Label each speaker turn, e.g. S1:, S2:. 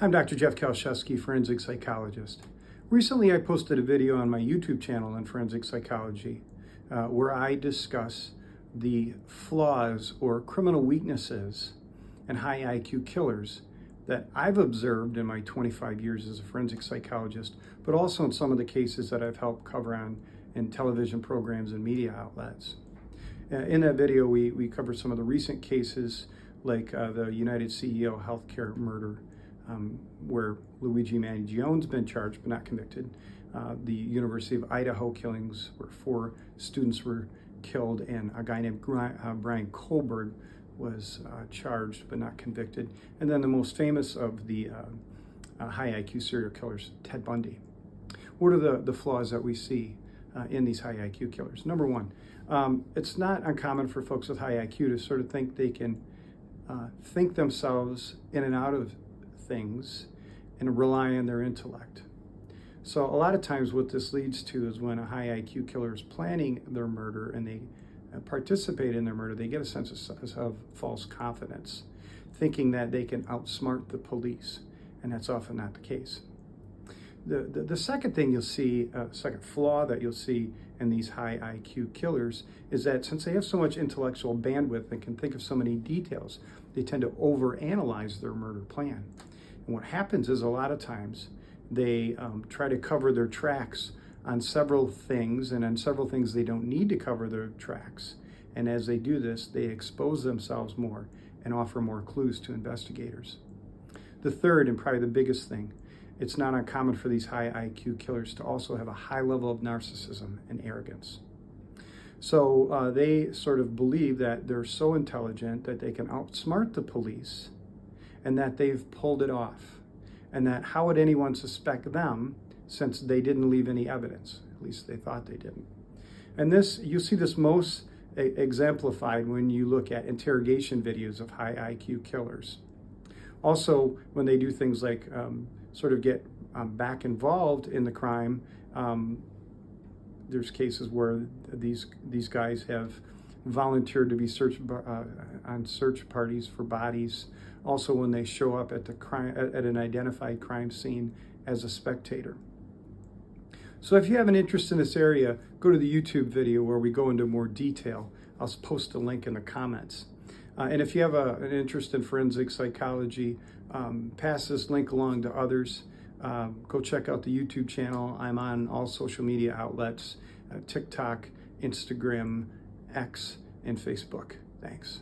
S1: I'm Dr. Jeff Kalshewski, forensic psychologist. Recently, I posted a video on my YouTube channel on forensic psychology where I discuss the flaws or criminal weaknesses in high IQ killers that I've observed in my 25 years as a forensic psychologist, but also in some of the cases that I've helped cover in television programs and media outlets. In that video, we cover some of the recent cases like the United CEO healthcare murder, where Luigi Mangione's been charged but not convicted. The University of Idaho killings, where 4 students were killed, and a guy named Brian Kohlberg was charged but not convicted. And then the most famous of the high IQ serial killers, Ted Bundy. What are the flaws that we see in these high IQ killers? Number one, it's not uncommon for folks with high IQ to sort of think they can think themselves in and out of things and rely on their intellect. So a lot of times what this leads to is when a high IQ killer is planning their murder and they participate in their murder, they get a sense of false confidence, thinking that they can outsmart the police, and that's often not the case. The second thing you'll see, second flaw that you'll see in these high IQ killers is that since they have so much intellectual bandwidth and can think of so many details, they tend to overanalyze their murder plan. And what happens is a lot of times they try to cover their tracks on several things, and on several things they don't need to cover their tracks. And as they do this, they expose themselves more and offer more clues to investigators. The third, and probably the biggest thing, it's not uncommon for these high IQ killers to also have a high level of narcissism and arrogance. So they sort of believe that they're so intelligent that they can outsmart the police and that they've pulled it off. And that how would anyone suspect them since they didn't leave any evidence? At least they thought they didn't. And this, you see this most exemplified when you look at interrogation videos of high IQ killers. Also, when they do things like sort of get back involved in the crime, there's cases where these guys have volunteered to be on search parties for bodies. Also, when they show up at an identified crime scene as a spectator. So if you have an interest in this area, go to the YouTube video where we go into more detail. I'll post a link in the comments. And if you have an interest in forensic psychology, pass this link along to others. Go check out the YouTube channel. I'm on all social media outlets, TikTok, Instagram, X, and Facebook. Thanks.